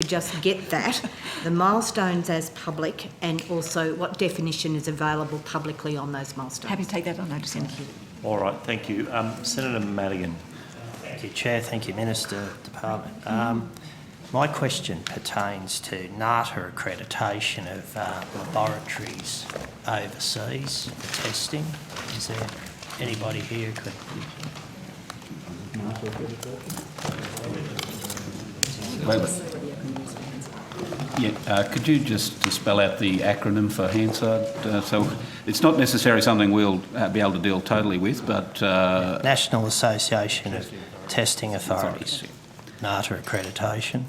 just get that, the milestones as public, and also what definition is available publicly on those milestones. Happy to take that on notice, Senator. All right, thank you. Senator Madigan. Thank you, Chair. Thank you, Minister, Department. My question pertains to NATA accreditation of laboratories overseas for testing. Is there anybody here who could... Could you just spell out the acronym for Hansard? So it's not necessarily something we'll be able to deal totally with, but... National Association of Testing Authorities, NATA accreditation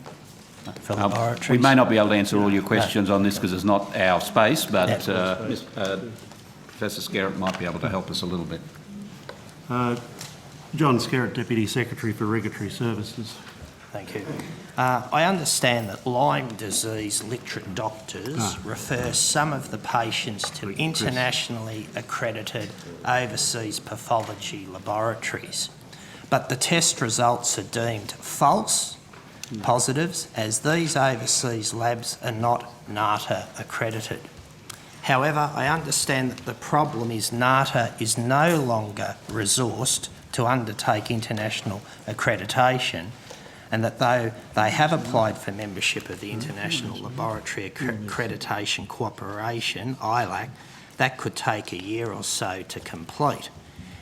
for laboratories. We may not be able to answer all your questions on this because it's not our space, but Professor Skerritt might be able to help us a little bit. John Skerritt, Deputy Secretary for Regulatory Services. Thank you. I understand that Lyme disease literate doctors refer some of the patients to internationally accredited overseas pathology laboratories, but the test results are deemed false positives, as these overseas labs are not NATA accredited. However, I understand that the problem is NATA is no longer resourced to undertake international accreditation, and that though they have applied for membership of the International Laboratory Accreditation Cooperation, ILAC, that could take a year or so to complete.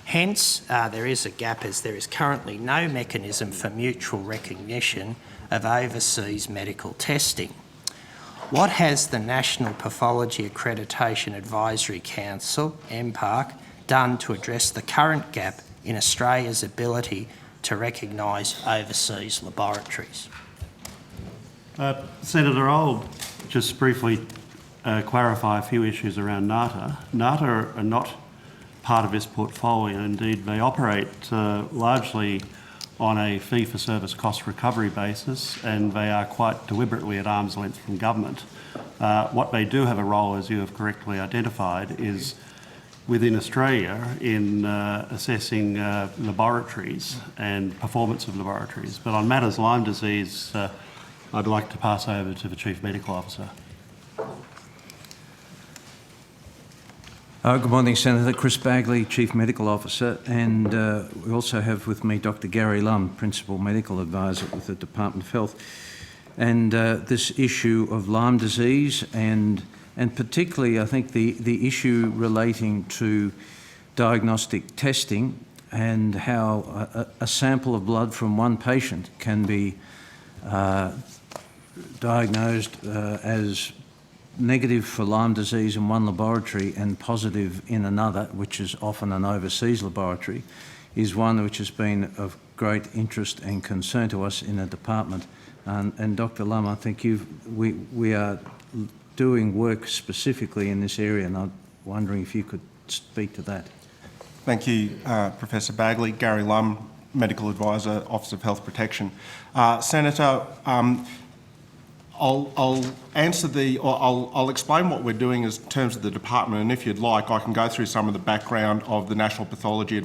Hence, there is a gap, as there is currently no mechanism for mutual recognition of overseas medical testing. What has the National Pathology Accreditation Advisory Council, MPARC, done to address the current gap in Australia's ability to recognise overseas laboratories? Senator, I'll just briefly clarify a few issues around NATA. NATA are not part of this portfolio. Indeed, they operate largely on a fee-for-service cost recovery basis, and they are quite deliberately at arm's length from government. What they do have a role, as you have correctly identified, is within Australia in assessing laboratories and performance of laboratories. But on matters Lyme disease, I'd like to pass over to the Chief Medical Officer. Good morning, Senator. Chris Bagley, Chief Medical Officer, and we also have with me Dr. Gary Lyme, Principal Medical Advisor with the Department of Health. And this issue of Lyme disease and particularly, I think, the issue relating to diagnostic testing and how a sample of blood from one patient can be diagnosed as negative for Lyme disease in one laboratory and positive in another, which is often an overseas laboratory, is one which has been of great interest and concern to us in the department. And Dr. Lyme, I think we are doing work specifically in this area, and I'm wondering if you could speak to that. Thank you, Professor Bagley. Gary Lyme, Medical Advisor, Office of Health Protection. Senator, I'll explain what we're doing in terms of the department, and if you'd like, I can go through some of the background of the National Pathology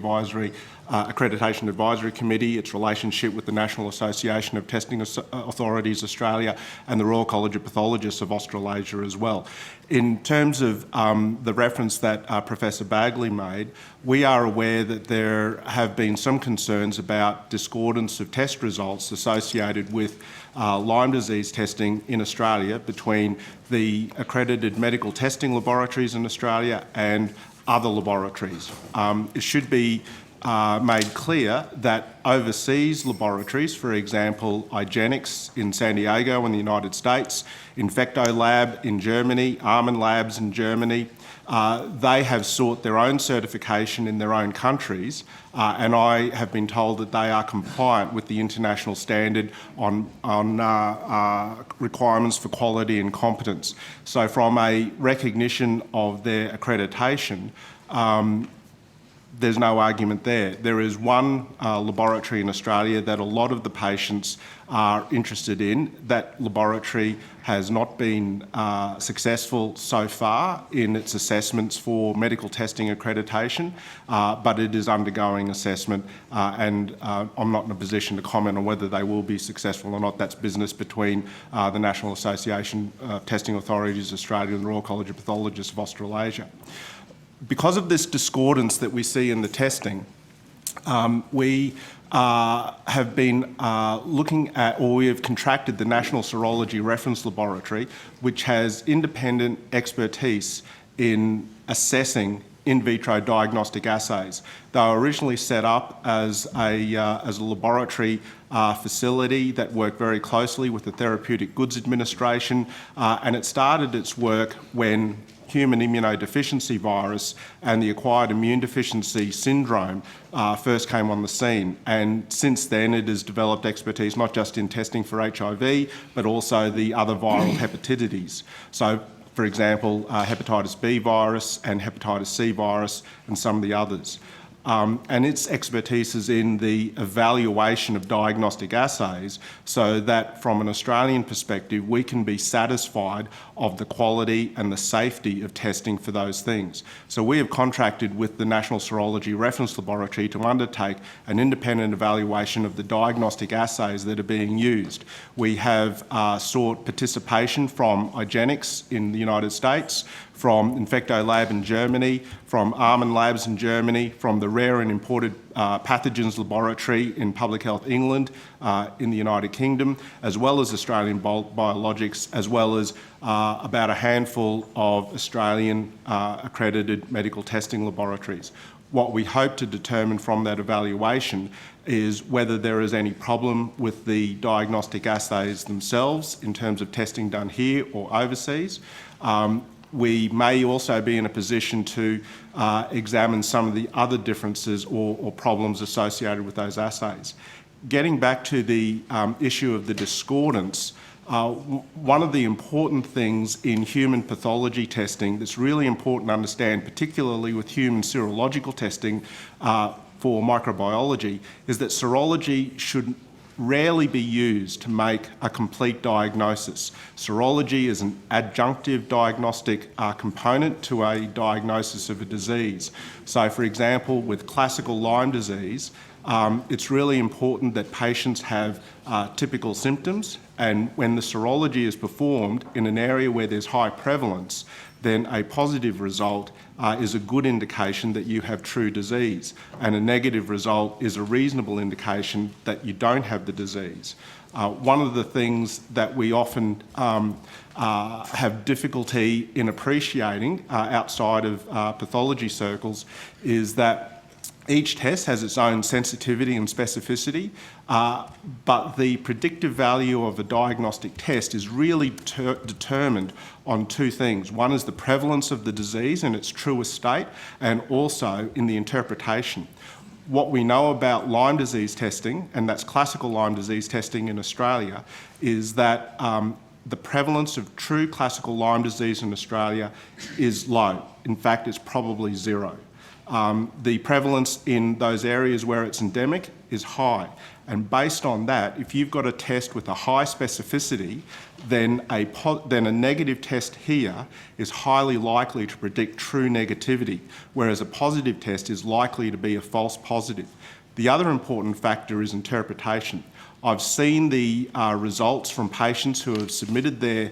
Accreditation Advisory Committee, its relationship with the National Association of Testing Authorities Australia and the Royal College of Pathologists of Australasia as well. In terms of the reference that Professor Bagley made, we are aware that there have been some concerns about discordance of test results associated with Lyme disease testing in Australia between the accredited medical testing laboratories in Australia and other laboratories. It should be made clear that overseas laboratories, for example, IGeneX in San Diego in the United States, Infecto Lab in Germany, Armin Labs in Germany, they have sought their own certification in their own countries, and I have been told that they are compliant with the international standard on requirements for quality and competence. So from a recognition of their accreditation, there's no argument there. There is one laboratory in Australia that a lot of the patients are interested in. That laboratory has not been successful so far in its assessments for medical testing accreditation, but it is undergoing assessment, and I'm not in a position to comment on whether they will be successful or not. That's business between the National Association of Testing Authorities Australia and the Royal College of Pathologists of Australasia. Because of this discordance that we see in the testing, we have been looking at, or we have contracted the National Serology Reference Laboratory, which has independent expertise in assessing in vitro diagnostic assays. They were originally set up as a laboratory facility that worked very closely with the Therapeutic Goods Administration, and it started its work when human immunodeficiency virus and the acquired immune deficiency syndrome first came on the scene. And since then it has developed expertise not just in testing for HIV, but also the other viral hepatitis. So, for example, hepatitis B virus and hepatitis C virus and some of the others. And its expertise is in the evaluation of diagnostic assays so that from an Australian perspective we can be satisfied of the quality and the safety of testing for those things. So we have contracted with the National Serology Reference Laboratory to undertake an independent evaluation of the diagnostic assays that are being used. We have sought participation from IGeneX in the United States, from Infecto Lab in Germany, from Armin Labs in Germany, from the Rare and Imported Pathogens Laboratory in Public Health England in the United Kingdom, as well as Australian Biologics, as well as about a handful of Australian accredited medical testing laboratories. What we hope to determine from that evaluation is whether there is any problem with the diagnostic assays themselves in terms of testing done here or overseas. We may also be in a position to examine some of the other differences or problems associated with those assays. Getting back to the issue of the discordance, one of the important things in human pathology testing that's really important to understand, particularly with human serological testing for microbiology, is that serology should rarely be used to make a complete diagnosis. Serology is an adjunctive diagnostic component to a diagnosis of a disease. So, for example, with classical Lyme disease, it's really important that patients have typical symptoms, and when the serology is performed in an area where there's high prevalence, then a positive result is a good indication that you have true disease, and a negative result is a reasonable indication that you don't have the disease. One of the things that we often have difficulty in appreciating outside of pathology circles is that each test has its own sensitivity and specificity, but the predictive value of a diagnostic test is really determined on two things. One is the prevalence of the disease in its truest state, and also in the interpretation. What we know about Lyme disease testing, and that's classical Lyme disease testing in Australia, is that the prevalence of true classical Lyme disease in Australia is low. In fact, it's probably zero. The prevalence in those areas where it's endemic is high. And based on that, if you've got a test with a high specificity, then a negative test here is highly likely to predict true negativity, whereas a positive test is likely to be a false positive. The other important factor is interpretation. I've seen the results from patients who have submitted their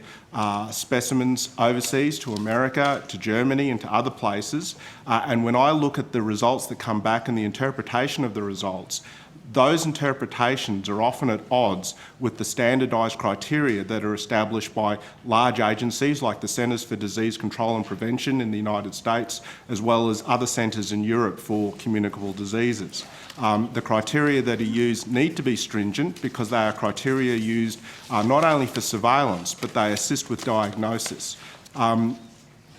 specimens overseas to America, to Germany and to other places, and when I look at the results that come back and the interpretation of the results, those interpretations are often at odds with the standardised criteria that are established by large agencies like the Centres for Disease Control and Prevention in the United States, as well as other centres in Europe for communicable diseases. The criteria that are used need to be stringent because they are criteria used not only for surveillance, but they assist with diagnosis.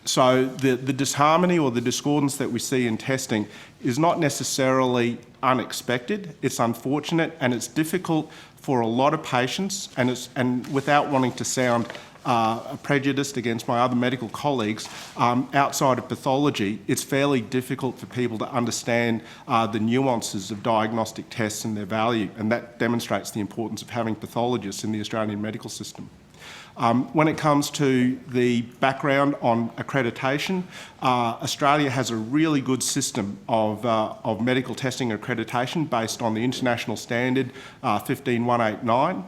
So the disharmony or the discordance that we see in testing is not necessarily unexpected. It's unfortunate, and it's difficult for a lot of patients, and without wanting to sound prejudiced against my other medical colleagues, outside of pathology, it's fairly difficult for people to understand the nuances of diagnostic tests and their value, and that demonstrates the importance of having pathologists in the Australian medical system. When it comes to the background on accreditation, Australia has a really good system of medical testing accreditation based on the international standard 15189.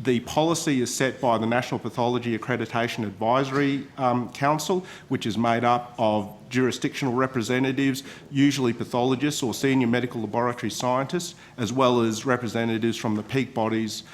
The policy is set by the National Pathology Accreditation Advisory Council, which is made up of jurisdictional representatives, usually pathologists or senior medical laboratory scientists, as well as representatives from the peak bodies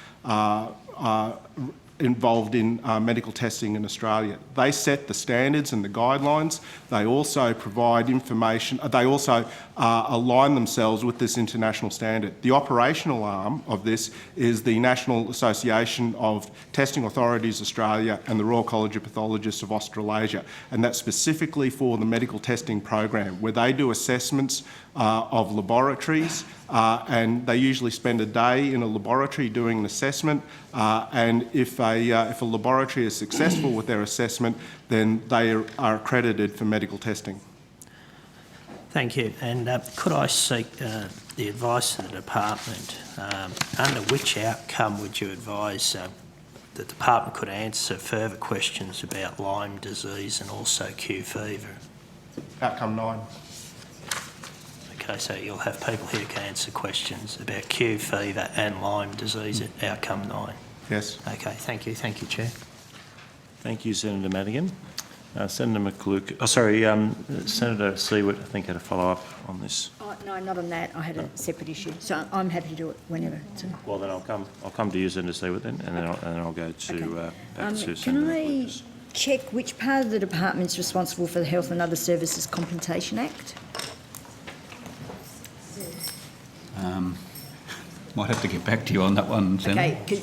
involved in medical testing in Australia. They set the standards and the guidelines. They also provide information, they also align themselves with this international standard. The operational arm of this is the National Association of Testing Authorities Australia and the Royal College of Pathologists of Australasia, and that's specifically for the medical testing program, where they do assessments of laboratories, and they usually spend a day in a laboratory doing an assessment, and if a laboratory is successful with their assessment, then they are accredited for medical testing. Thank you. And could I seek the advice of the department? Under which outcome would you advise the department could answer further questions about Lyme disease and also Q fever? Outcome 9. Okay, so you'll have people here who can answer questions about Q fever and Lyme disease at outcome 9. Yes. Okay, thank you. Thank you, Chair. Thank you, Senator Madigan. Senator McClure, Senator Seward, I think, had a follow-up on this. Oh, no, not on that. I had a separate issue, so I'm happy to do it whenever. So. Well, then I'll come to you, Senator Seward, then, and then I'll go to Okay. back to Senator Can I McClure. check which part of the department's responsible for the Health and Other Services Compensation Act? Might have to get back to you on that one, Senator. Okay.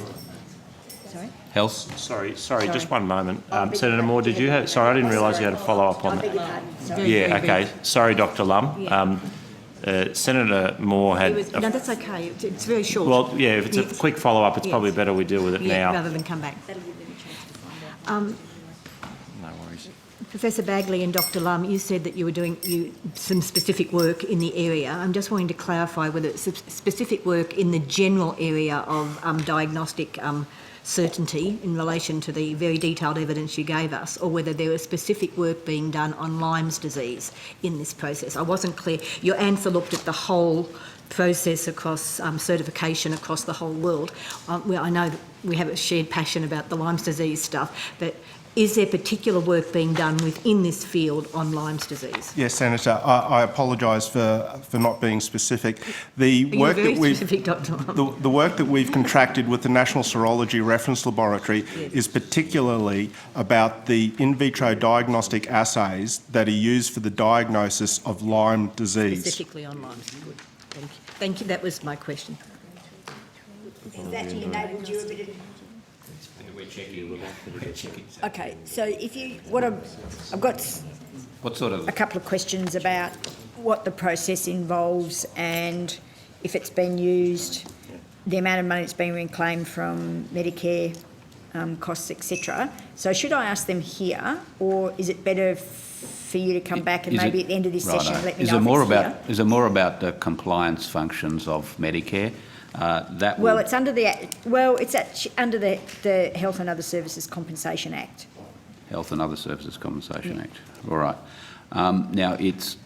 Sorry. Health? Sorry, Sorry. just one moment. Oh, I beg Senator your Moore, pardon. did you have... Sorry, I didn't realise you had a follow-up on I beg that. your pardon. Sorry. Yeah, okay. Sorry, Dr Lum. Yeah. Senator Moore had... No, that's okay. It's very short. Well, yeah, if it's a quick follow-up, it's Yes. probably better we deal with it now. Rather than come back. That'll give them a chance to find out. No worries. Professor Bagley and Dr Lum, you said that you were doing some specific work in the area. I'm just wanting to clarify whether it's specific work in the general area of diagnostic certainty in relation to the very detailed evidence you gave us, or whether there was specific work being done on Lyme's disease in this process. I wasn't clear. Your answer looked at the whole process across certification across the whole world. Well, I know that we have a shared passion about the Lyme's disease stuff, but is there particular work being done within this field on Lyme's disease? Yes, Senator. I apologise for not being specific. The You're very specific, Dr Lum. The work that we've contracted with the National Serology Reference Laboratory is particularly about the in vitro diagnostic assays that are used for the diagnosis of Lyme disease. Specifically on Lyme. Good. Thank you. Thank you. That was my question. Has that enabled you a bit of... Okay, so if you... I've got What sort of... a couple of questions about what the process involves and if it's been used, the amount of money that's been reclaimed from Medicare costs, etc. So should I ask them here, or is it better for you to come back and maybe at the end of this session let me know if it's here? Is it more about the compliance functions of Medicare? Well, it's under under the Health and Other Services Compensation Act. Health and Other Services Compensation Act. All right. Now, it's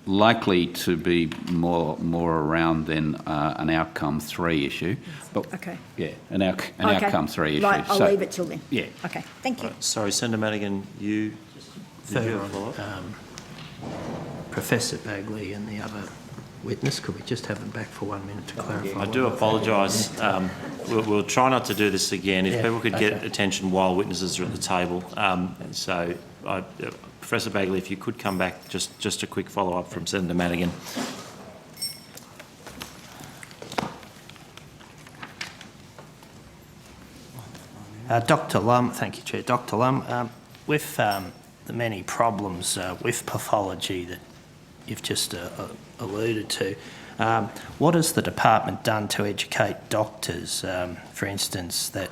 likely to be more around than an outcome 3 issue. But Okay. yeah, an outcome 3 issue. Right, I'll leave it till then. Yeah. Okay, thank you. Sorry, Senator Madigan, did you have a follow-up? Professor Bagley and the other witness, could we just have them back for 1 minute to clarify? I do apologise. We'll try not to do this again. If people could get attention while witnesses are at the table. Professor Bagley, if you could come back, just a quick follow-up from Senator Madigan. Dr Lum, thank you, Chair. Dr Lum, with the many problems with pathology that you've just alluded to, what has the department done to educate doctors, for instance, that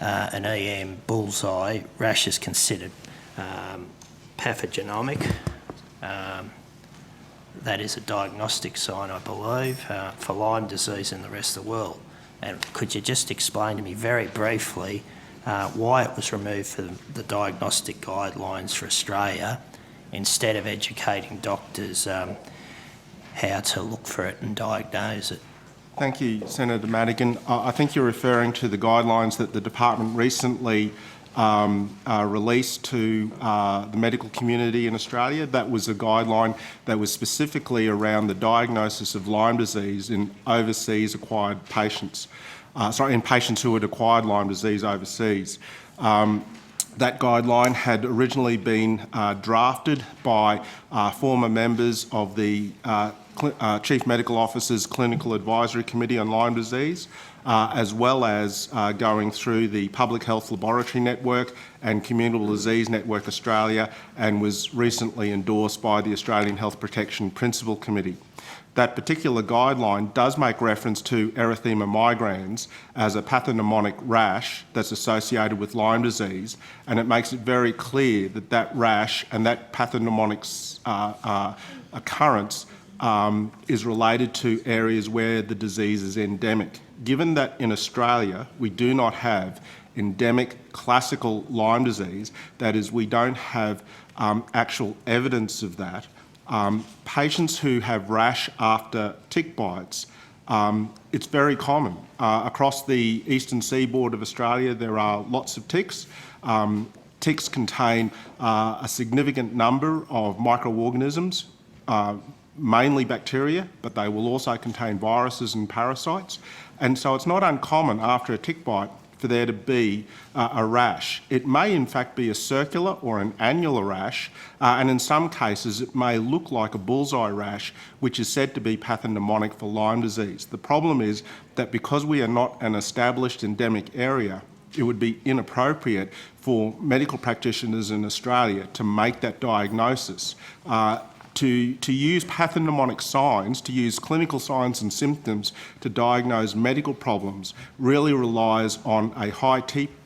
an EM bullseye rash is considered pathognomic. That is a diagnostic sign, I believe, for Lyme disease in the rest of the world. And could you just explain to me very briefly why it was removed from the diagnostic guidelines for Australia instead of educating doctors how to look for it and diagnose it? Thank you, Senator Madigan. I think you're referring to the guidelines that the department recently released to the medical community in Australia. That was a guideline that was specifically around the diagnosis of Lyme disease in overseas acquired patients. In patients who had acquired Lyme disease overseas. That guideline had originally been drafted by former members of the Chief Medical Officer's Clinical Advisory Committee on Lyme disease, as well as going through the Public Health Laboratory Network and Communicable Disease Network Australia, and was recently endorsed by the Australian Health Protection Principal Committee. That particular guideline does make reference to erythema migrans as a pathognomonic rash that's associated with Lyme disease, and it makes it very clear that that rash and that pathognomonic occurrence is related to areas where the disease is endemic. Given that in Australia we do not have endemic classical Lyme disease, that is, we don't have actual evidence of that, patients who have rash after tick bites, it's very common. Across the eastern seaboard of Australia there are lots of ticks. Ticks contain a significant number of microorganisms, mainly bacteria, but they will also contain viruses and parasites. And so it's not uncommon after a tick bite for there to be a rash. It may in fact be a circular or an annular rash, and in some cases it may look like a bullseye rash, which is said to be pathognomonic for Lyme disease. The problem is that because we are not an established endemic area, it would be inappropriate for medical practitioners in Australia to make that diagnosis. To use pathognomonic signs, to use clinical signs and symptoms to diagnose medical problems really relies on a high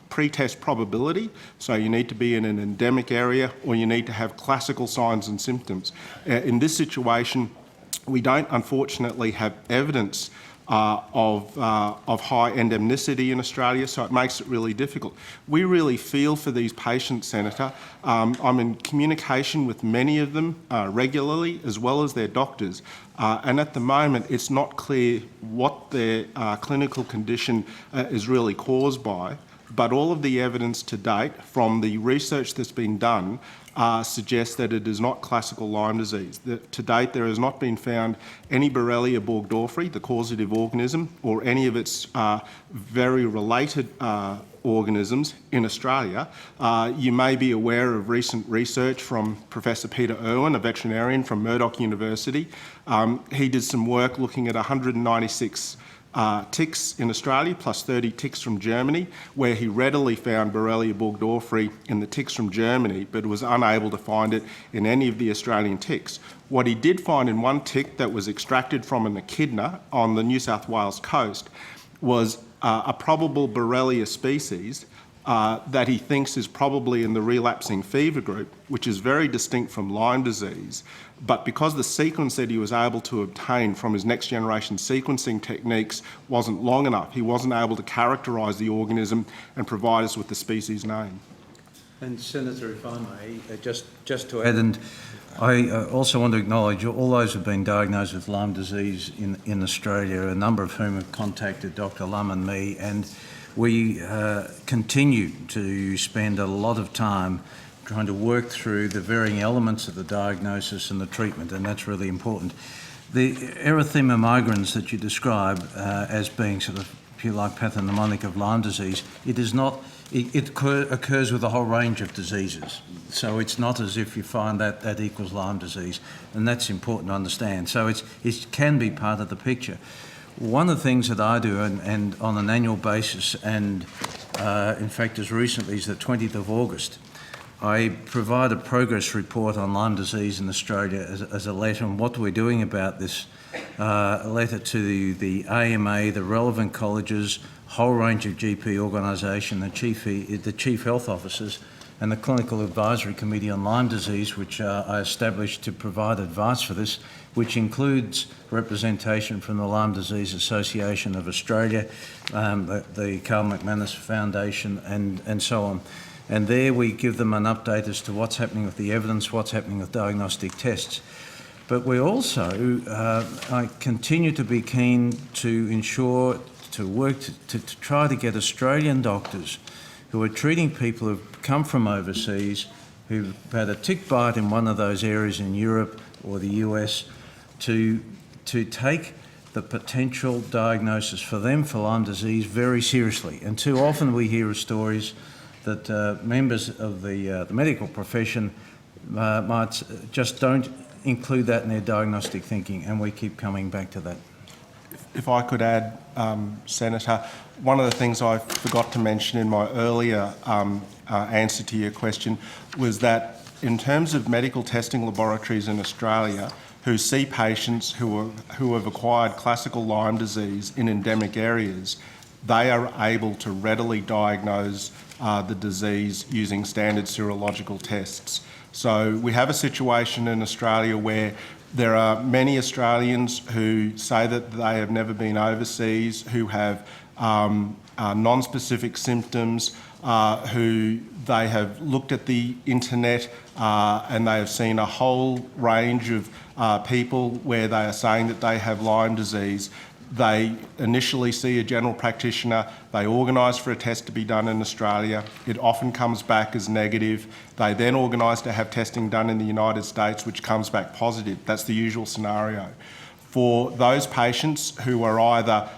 pre-test probability, so you need to be in an endemic area or you need to have classical signs and symptoms. In this situation, we don't unfortunately have evidence of high endemicity in Australia, so it makes it really difficult. We really feel for these patients, Senator. I'm in communication with many of them regularly, as well as their doctors, and at the moment it's not clear what their clinical condition is really caused by, but all of the evidence to date from the research that's been done suggests that it is not classical Lyme disease. To date, there has not been found any Borrelia burgdorferi, the causative organism, or any of its very related organisms in Australia. You may be aware of recent research from Professor Peter Irwin, a veterinarian from Murdoch University. He did some work looking at 196 ticks in Australia, plus 30 ticks from Germany, where he readily found Borrelia burgdorferi in the ticks from Germany, but was unable to find it in any of the Australian ticks. What he did find in one tick that was extracted from an echidna on the New South Wales coast was a probable Borrelia species that he thinks is probably in the relapsing fever group, which is very distinct from Lyme disease. But because the sequence that he was able to obtain from his next generation sequencing techniques wasn't long enough, he wasn't able to characterise the organism and provide us with the species name. And Senator, if I may, just to add, and I also want to acknowledge all those who have been diagnosed with Lyme disease in Australia, a number of whom have contacted Dr. Lum and me, and we continue to spend a lot of time trying to work through the varying elements of the diagnosis and the treatment, and that's really important. The erythema migrans that you describe as being sort of, if you like, pathognomonic of Lyme disease, it is not. It occurs with a whole range of diseases, so it's not as if you find that equals Lyme disease, and that's important to understand. So it can be part of the picture. One of the things that I do, and on an annual basis, and in fact as recently as the 20th of August, I provide a progress report on Lyme disease in Australia as a letter on what we're doing about this a letter to the AMA, the relevant colleges, whole range of GP organisation, the chief health officers, and the Clinical Advisory Committee on Lyme disease, which I established to provide advice for this, which includes representation from the Lyme Disease Association of Australia, the Carl McManus Foundation, and so on. And there we give them an update as to what's happening with the evidence, what's happening with diagnostic tests. But we also, I continue to be keen to ensure, to work to try to get Australian doctors who are treating people who've come from overseas, who've had a tick bite in one of those areas in Europe or the US, to take the potential diagnosis for them for Lyme disease very seriously. And too often we hear of stories that members of the medical profession might just don't include that in their diagnostic thinking, and we keep coming back to that. If I could add, Senator, one of the things I forgot to mention in my earlier answer to your question was that in terms of medical testing laboratories in Australia who see patients who have acquired classical Lyme disease in endemic areas, they are able to readily diagnose the disease using standard serological tests. So we have a situation in Australia where there are many Australians who say that they have never been overseas, who have non-specific symptoms, who they have looked at the internet and they have seen a whole range of people where they are saying that they have Lyme disease. They initially see a general practitioner, they organise for a test to be done in Australia, it often comes back as negative, they then organise to have testing done in the United States which comes back positive. That's the usual scenario. For those patients who are either,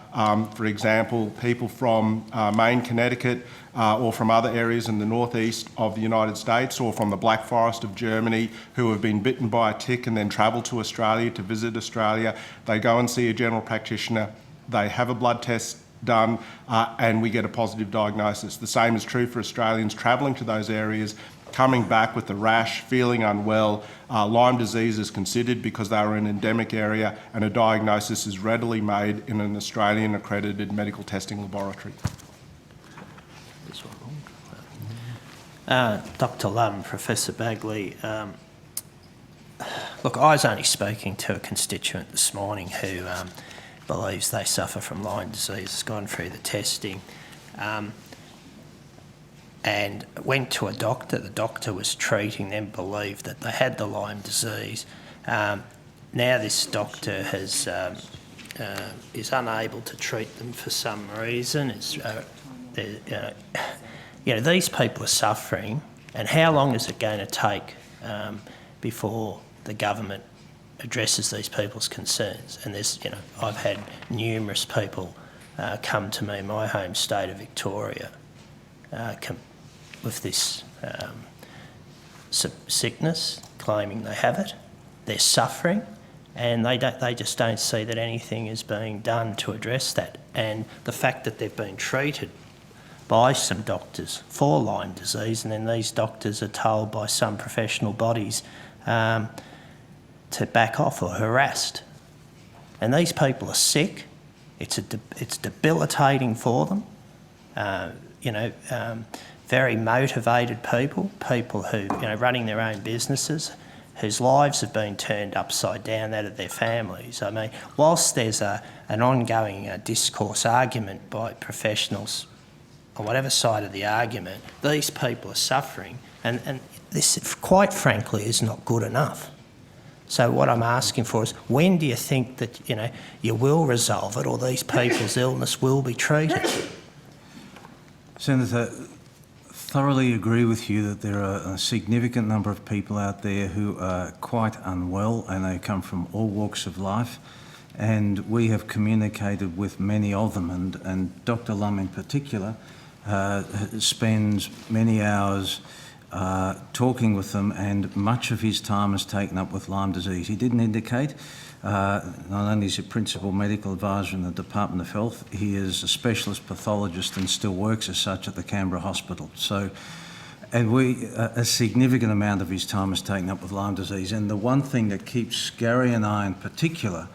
for example, people from Maine, Connecticut, or from other areas in the northeast of the United States, or from the Black Forest of Germany, who have been bitten by a tick and then travel to Australia to visit Australia, they go and see a general practitioner, they have a blood test done, and we get a positive diagnosis. The same is true for Australians travelling to those areas, coming back with a rash, feeling unwell. Lyme disease is considered because they are in an endemic area, and a diagnosis is readily made in an Australian accredited medical testing laboratory. Dr. Lum, Professor Bagley, look, I was only speaking to a constituent this morning who believes they suffer from Lyme disease, has gone through the testing, and went to a doctor. The doctor was treating them, believed that they had the Lyme disease. Now this doctor has is unable to treat them for some reason. These people are suffering, and how long is it going to take before the government addresses these people's concerns? And I've had numerous people come to me in my home state of Victoria with this sickness, claiming they have it. They're suffering, and they just don't see that anything is being done to address that. And the fact that they've been treated by some doctors for Lyme disease, and then these doctors are told by some professional bodies to back off or harassed. And these people are sick. It's debilitating for them. Very motivated people who, running their own businesses, whose lives have been turned upside down, that of their families. I mean, whilst there's an ongoing discourse argument by professionals on whatever side of the argument, these people are suffering, and this, quite frankly, is not good enough. So what I'm asking for is, when do you think that you will resolve it, or these people's illness will be treated? Senator, thoroughly agree with you that there are a significant number of people out there who are quite unwell, and they come from all walks of life, and we have communicated with many of them, and Dr. Lum in particular spends many hours talking with them, and much of his time is taken up with Lyme disease. He didn't indicate, not only is he principal medical advisor in the Department of Health, he is a specialist pathologist and still works as such at the Canberra Hospital. So, and a significant amount of his time is taken up with Lyme disease. And the one thing that keeps Gary and I in particular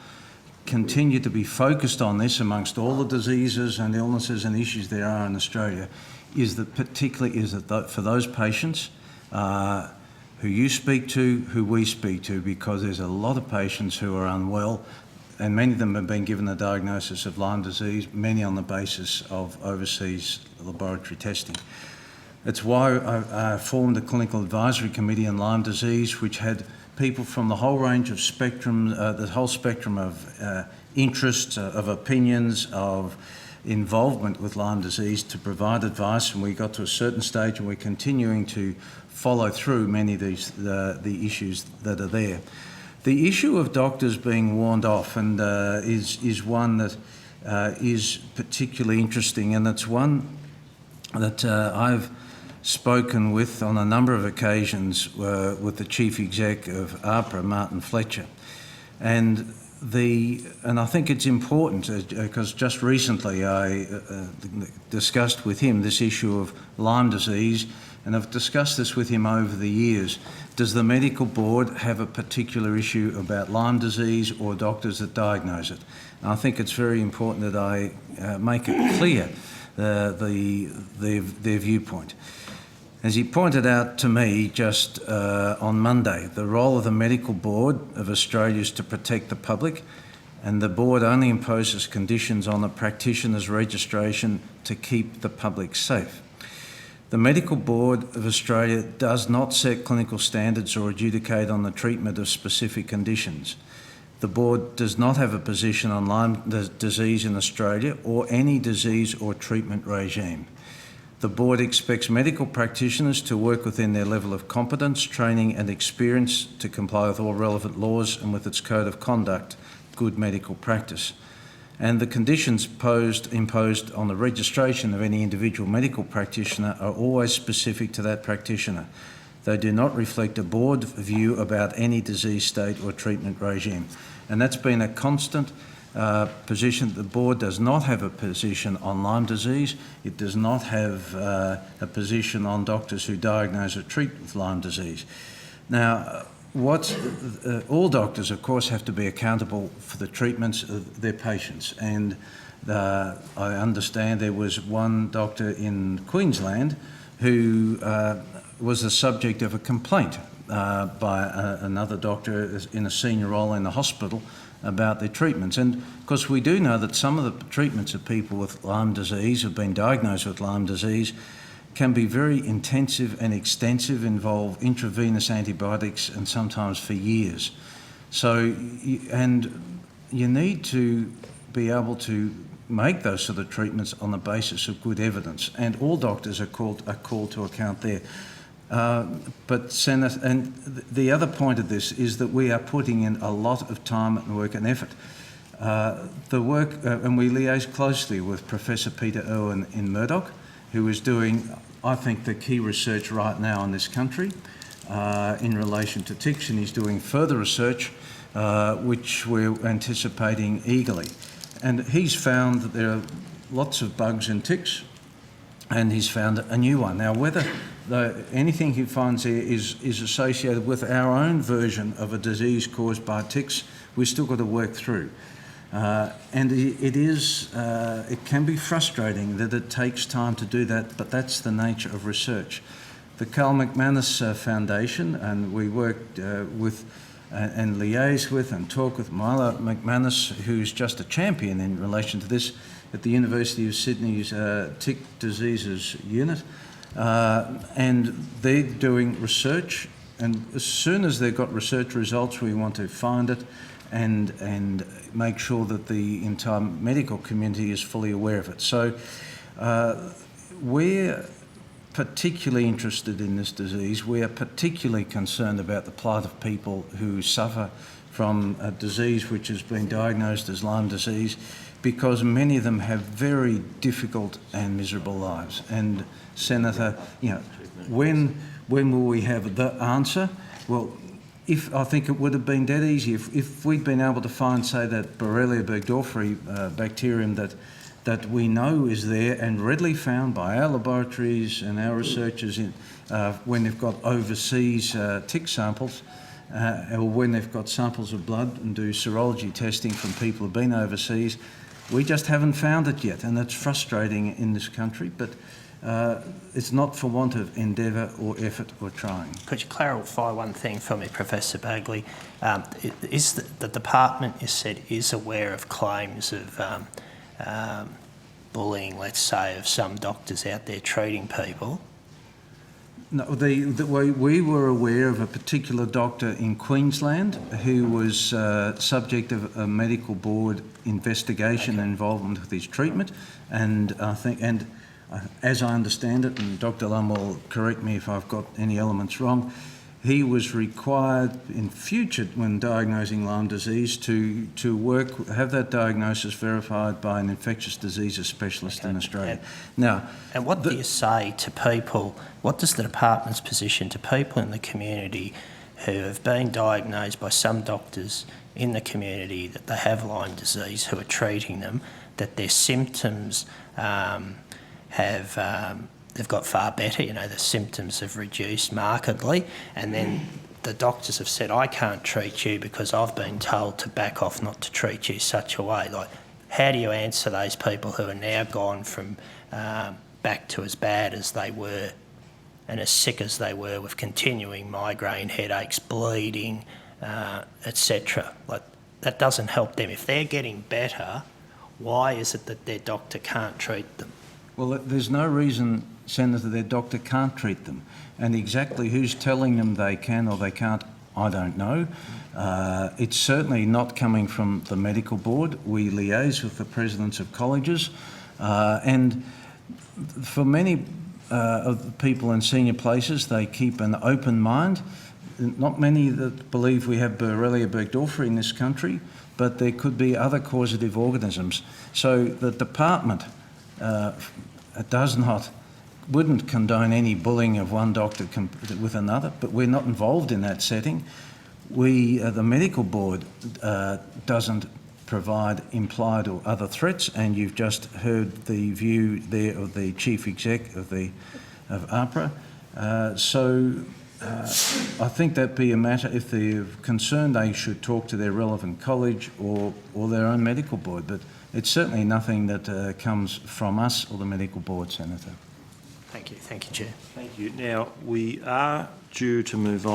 continue to be focused on this amongst all the diseases and illnesses and issues there are in Australia is that for those patients who you speak to, who we speak to, because there's a lot of patients who are unwell, and many of them have been given the diagnosis of Lyme disease, many on the basis of overseas laboratory testing. It's why I formed a clinical advisory committee on Lyme disease, which had people from the whole range of spectrum, the whole spectrum of interests, of opinions, of involvement with Lyme disease to provide advice, and we got to a certain stage and we're continuing to follow through many of these, the issues that are there. The issue of doctors being warned off and is one that is particularly interesting, and it's one that I've spoken with on a number of occasions with the Chief Exec of AHPRA, Martin Fletcher. And I think it's important because just recently I discussed with him this issue of Lyme disease, and I've discussed this with him over the years. Does the medical board have a particular issue about Lyme disease or doctors that diagnose it? And I think it's very important that I make it clear their viewpoint. As he pointed out to me just on Monday, the role of the Medical Board of Australia is to protect the public, and the board only imposes conditions on the practitioner's registration to keep the public safe. The Medical Board of Australia does not set clinical standards or adjudicate on the treatment of specific conditions. The board does not have a position on Lyme disease in Australia or any disease or treatment regime. The board expects medical practitioners to work within their level of competence, training and experience to comply with all relevant laws and with its code of conduct, good medical practice. And the conditions imposed on the registration of any individual medical practitioner are always specific to that practitioner. They do not reflect a board view about any disease state or treatment regime. And that's been a constant position. The board does not have a position on Lyme disease. It does not have a position on doctors who diagnose or treat with Lyme disease. Now, all doctors, of course, have to be accountable for the treatments of their patients. And I understand there was one doctor in Queensland who was the subject of a complaint by another doctor in a senior role in the hospital about their treatments. And of course we do know that some of the treatments of people with Lyme disease, who've been diagnosed with Lyme disease, can be very intensive and extensive, involve intravenous antibiotics and sometimes for years. So, and you need to be able to make those sort of treatments on the basis of good evidence, and all doctors are called to account there. But Senator, and the other point of this is that we are putting in a lot of time and work and effort. The work, and we liaise closely with Professor Peter Irwin in Murdoch, who is doing, I think, the key research right now in this country in relation to ticks, and he's doing further research which we're anticipating eagerly. And he's found that there are lots of bugs in ticks, and he's found a new one. Now, whether anything he finds here is associated with our own version of a disease caused by ticks, we've still got to work through. And it can be frustrating that it takes time to do that, but that's the nature of research. The Carl McManus Foundation, and we worked with and liaise with and talk with Myla McManus, who's just a champion in relation to this at the University of Sydney's Tick Diseases Unit. And they're doing research, and as soon as they've got research results, we want to find it and make sure that the entire medical community is fully aware of it. So we're particularly interested in this disease. We are particularly concerned about the plight of people who suffer from a disease which has been diagnosed as Lyme disease, because many of them have very difficult and miserable lives. And Senator, you know, when will we have the answer? Well, I think it would have been dead easy if we'd been able to find, say, that Borrelia burgdorferi bacterium that we know is there and readily found by our laboratories and our researchers when they've got overseas tick samples, or when they've got samples of blood and do serology testing from people who've been overseas. We just haven't found it yet, and that's frustrating in this country, but it's not for want of endeavour or effort or trying. Could you clarify one thing for me, Professor Bagley? Is the department, you said, is aware of claims of bullying, let's say, of some doctors out there treating people? No, we were aware of a particular doctor in Queensland who was subject of a medical board investigation and involvement with his treatment, and I think, as I understand it, and Dr. Lum will correct me if I've got any elements wrong, he was required in future, when diagnosing Lyme disease, to have that diagnosis verified by an infectious diseases specialist in Australia. And what do you say to people, what does the department's position to people in the community who have been diagnosed by some doctors in the community that they have Lyme disease, who are treating them, that their symptoms they've got far better, the symptoms have reduced markedly, and then the doctors have said, I can't treat you because I've been told to back off, not to treat you such a way. Like, how do you answer those people who are now gone from back to as bad as they were and as sick as they were, with continuing migraine, headaches, bleeding, etc.? Like, that doesn't help them. If they're getting better, why is it that their doctor can't treat them? Well, there's no reason, Senator, their doctor can't treat them. And exactly who's telling them they can or they can't, I don't know. It's certainly not coming from the medical board. We liaise with the presidents of colleges. And for many of the people in senior places, they keep an open mind. Not many that believe we have Borrelia burgdorferi in this country, but there could be other causative organisms. So the department wouldn't condone any bullying of one doctor with another, but we're not involved in that setting. The medical board doesn't provide implied or other threats, and you've just heard the view there of the chief exec of APRA. I think that'd be a matter, if they're concerned, they should talk to their relevant college or their own medical board, but it's certainly nothing that comes from us or the medical board, Senator. Thank you, Chair. Thank you. Now, we are due to move on.